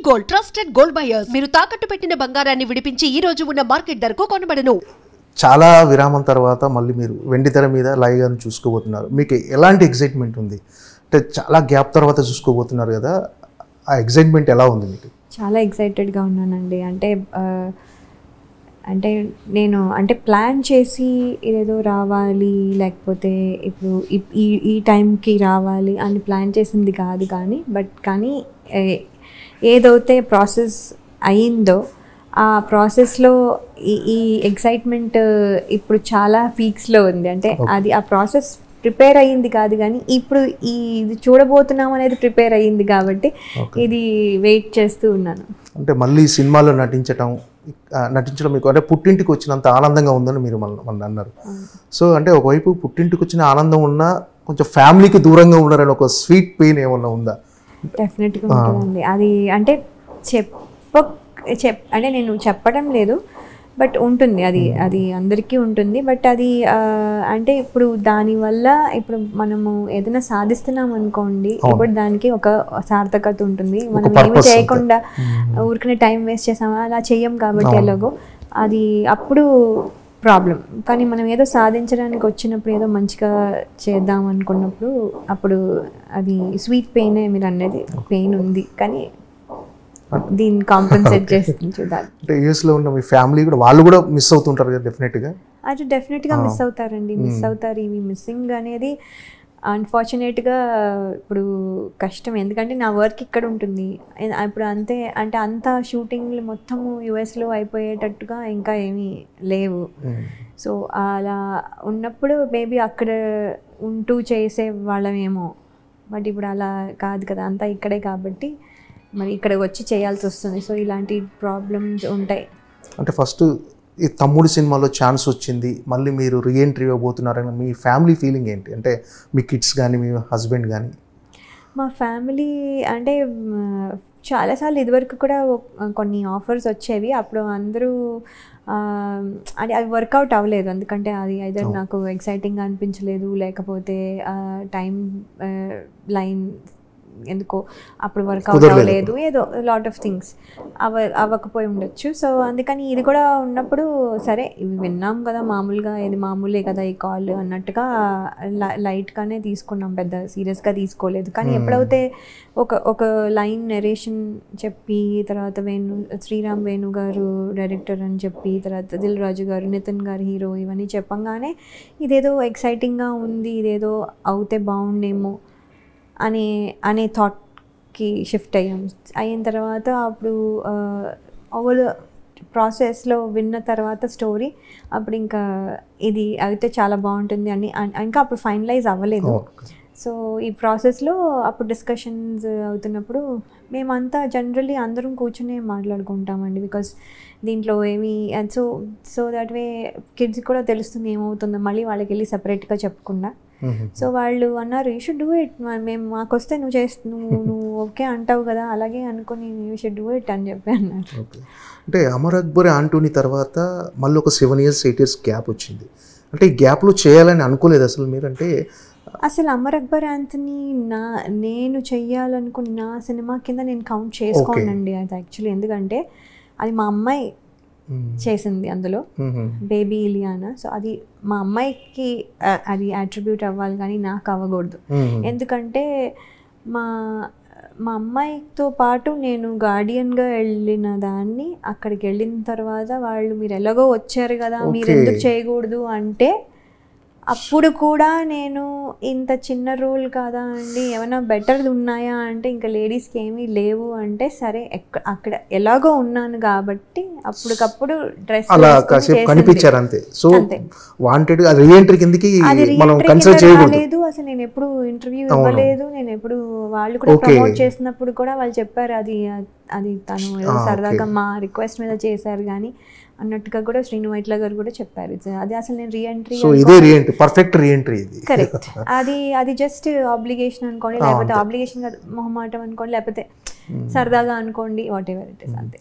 Gold trusted gold buyers. మీరు తాకట్టు పెట్టిన బంగారాన్ని విడిపించి ఈ రోజు ఉన్న మార్కెట్ ధరకు కొనబడను. చాలా విరామం తర్వాత మళ్ళీ మీరు వెండితెర మీద లైవ్ గాని చూసుకోబోతున్నారు. మీకు ఎలాంటి ఎక్సైట్మెంట్ ఉంది? అంటే చాలా గ్యాప్ తర్వాత చూసుకోబోతున్నారు కదా, ఆ ఎక్సైట్మెంట్ ఎలా ఉంది మీకు? చాలా ఎక్సైటెడ్గా ఉన్నానండి. అంటే నేను ప్లాన్ చేసి ఏదో రావాలి, లేకపోతే ఇప్పుడు ఈ టైంకి రావాలి అని ప్లాన్ చేసింది కాదు, కానీ ఏదైతే ప్రాసెస్ అయిందో ఆ ప్రాసెస్లో ఈ ఎక్సైట్మెంట్ ఇప్పుడు చాలా పీక్స్లో ఉంది. అంటే అది ఆ ప్రాసెస్ ప్రిపేర్ అయ్యింది కాదు, కానీ ఇప్పుడు ఇది చూడబోతున్నాం అనేది ప్రిపేర్ అయ్యింది కాబట్టి ఇది వెయిట్ చేస్తూ ఉన్నాను. అంటే మళ్ళీ సినిమాలో నటించడం మీకు అంటే పుట్టింటికి వచ్చినంత ఆనందంగా ఉందని మీరు మన అన్నారు. సో అంటే ఒకవైపు పుట్టింటికి వచ్చిన ఆనందం ఉన్నా కొంచెం ఫ్యామిలీకి దూరంగా ఉన్నారని ఒక స్వీట్ పెయిన్ ఏమన్నా ఉందా? డెఫినెట్గా ఉంటుందండి. అది అంటే అంటే నేను చెప్పడం లేదు, బట్ ఉంటుంది, అది అందరికీ ఉంటుంది. బట్ అది అంటే ఇప్పుడు దానివల్ల ఇప్పుడు మనము ఏదైనా సాధిస్తున్నాం అనుకోండి, ఇప్పుడు దానికి ఒక సార్థకత ఉంటుంది. మనం ఏమి చేయకుండా ఊరికనే టైం వేస్ట్ చేసామా అలా చెయ్యం కాబట్టి ఎలాగో అది అప్పుడు ప్రాబ్లం. కానీ మనం ఏదో సాధించడానికి వచ్చినప్పుడు ఏదో మంచిగా చేద్దాం అనుకున్నప్పుడు అప్పుడు అది స్వీట్ పెయిన్ మీరు అనేది పెయిన్ ఉంది, కానీ దీన్ని కాంపెన్సేట్ చేస్తుంది చూడాలి. అంటే యూఎస్లో ఉన్న మీ ఫ్యామిలీ కూడా వాళ్ళు కూడా మిస్ అవుతుంటారు కదా డెఫినెట్గా? అది డెఫినెట్గా మిస్ అవుతారండి, మిస్ అవుతారు. ఇవి మిస్సింగ్ అనేది అన్ఫార్చునేట్గా ఇప్పుడు కష్టం, ఎందుకంటే నా వర్క్ ఇక్కడ ఉంటుంది. ఇప్పుడు అంత షూటింగ్లు మొత్తము యుఎస్లో అయిపోయేటట్టుగా ఇంకా ఏమీ లేవు. సో అలా ఉన్నప్పుడు మేబీ అక్కడ ఉంటూ చేసే వాళ్ళమేమో, బట్ ఇప్పుడు అలా కాదు కదా, అంతా ఇక్కడే కాబట్టి మరి ఇక్కడ వచ్చి చేయాల్సి వస్తుంది. సో ఇలాంటి ప్రాబ్లమ్స్ ఉంటాయి. అంటే ఫస్ట్ ఈ తమ్ముడు సినిమాలో ఛాన్స్ వచ్చింది, మళ్ళీ మీరు రీఎంట్రీ ఇవ్వబోతున్నారని మీ ఫ్యామిలీ ఫీలింగ్ ఏంటి? అంటే మీ కిడ్స్ కానీ మీ హస్బెండ్ కానీ? మా ఫ్యామిలీ అంటే చాలాసార్లు ఇదివరకు కూడా కొన్ని ఆఫర్స్ వచ్చేవి, అప్పుడు అందరూ అవి వర్కౌట్ అవ్వలేదు. ఎందుకంటే అది ఐదర్ నాకు ఎక్సైటింగ్గా అనిపించలేదు, లేకపోతే టైం లైన్ ఎందుకో అప్పుడు వర్కౌట్ అవ్వలేదు, ఏదో లాట్ ఆఫ్ థింగ్స్ అవ్వకపోయి ఉండొచ్చు. సో అందుకని ఇది కూడా ఉన్నప్పుడు సరే ఇవి విన్నాం కదా, మామూలుగా ఇది మామూలే కదా ఈ కాల్ అన్నట్టుగా లైట్గానే తీసుకున్నాం, పెద్ద సీరియస్గా తీసుకోలేదు. కానీ ఎప్పుడైతే ఒక లైన్ నెరేషన్ చెప్పి, తర్వాత శ్రీరామ్ వేణు గారు డైరెక్టర్ అని చెప్పి, తర్వాత దిల్ రాజు గారు, నితిన్ గారు హీరో, ఇవన్నీ చెప్పంగానే ఇదేదో ఎక్సైటింగ్గా ఉంది, ఇదేదో అవుతే బాగుండేమో అనే థాట్కి షిఫ్ట్ అయిన తర్వాత అప్పుడు ఓవర్ ప్రాసెస్లో విన్న తర్వాత స్టోరీ అప్పుడు ఇంకా ఇది అయితే చాలా బాగుంటుంది అని ఇంకా అప్పుడు ఫైనలైజ్ అవ్వలేదు. సో ఈ ప్రాసెస్లో అప్పుడు డిస్కషన్స్ అవుతున్నప్పుడు మేమంతా జనరల్లీ అందరం కూర్చునే మాట్లాడుకుంటామండి, బికాస్ దీంట్లో ఏమి సో దట్ వే కిడ్స్ కూడా తెలుస్తుంది ఏమవుతుందో, మళ్ళీ వాళ్ళకి వెళ్ళి సపరేట్గా చెప్పకుండా. సో వాళ్ళు అన్నారు యూ షుడ్ డూ ఇట్, మేము మాకు వస్తే నువ్వు ఓకే అంటావు కదా, అలాగే అనుకుని యూ షుడ్ డూ ఇట్ అని చెప్పి అన్నారు. అంటే అమర్ అక్బర్ ఆంటోనీ తర్వాత మళ్ళీ ఒక 7 years 8 years గ్యాప్ వచ్చింది. అంటే ఈ గ్యాప్లో చేయాలని అనుకోలేదు అసలు మీరు? అంటే అసలు అమర్ అక్బర్ ఆంటోనీ నేను చెయ్యాలనుకున్న నా సినిమా కింద నేను కౌంట్ చేసుకోనండి అది యాక్చువల్లీ, ఎందుకంటే అది మా అమ్మాయి చేసింది అందులో, బేబీ ఇలియానా. సో అది మా అమ్మాయికి అది అట్రిబ్యూట్ అవ్వాలి, కానీ నాకు అవ్వకూడదు. ఎందుకంటే మా అమ్మాయితో పాటు నేను గార్డియన్గా వెళ్ళిన దాన్ని అక్కడికి వెళ్ళిన తర్వాత వాళ్ళు మీరు ఎలాగో వచ్చారు కదా, మీరు ఎందుకు చేయకూడదు అంటే అప్పుడు కూడా నేను ఇంత చిన్న రోల్ కాదా అండి, ఏమైనా బెటర్ ఉన్నాయా అంటే ఇంకా లేడీస్కి ఏమీ లేవు అంటే సరే అక్కడ ఎలాగో ఉన్నాను కాబట్టి అప్పటికప్పుడు డ్రెస్ కనిపించారు అంతే. సో వాంటెడ్ రీఎంట్రీ కిందకి మనం కన్సిడర్ చేయకూడదు. అసలు నేను ఎప్పుడు ఇంటర్వ్యూ ఇవ్వలేదు, నేను ఎప్పుడు వాళ్ళు కూడా ప్రమోట్ చేసినప్పుడు కూడా వాళ్ళు చెప్పారు అది తను సరదాగా మా రిక్వెస్ట్ మీద చేశారు కానీ అన్నట్టుగా కూడా శ్రీను వైట్ల గారు కూడా చెప్పారు. అది అసలు నేను రీఎంట్రీ, పర్ఫెక్ట్ రీఎంట్రీ ఇది, కరెక్ట్. అది జస్ట్ ఆబ్లిగేషన్ అనుకోండి, లేకపోతే ఆబ్లిగేషన్ మొహమాటం అనుకోండి, లేకపోతే సరదాగా అనుకోండి, వాట్ ఎవర్ ఇట్ ఇస్ అంతే.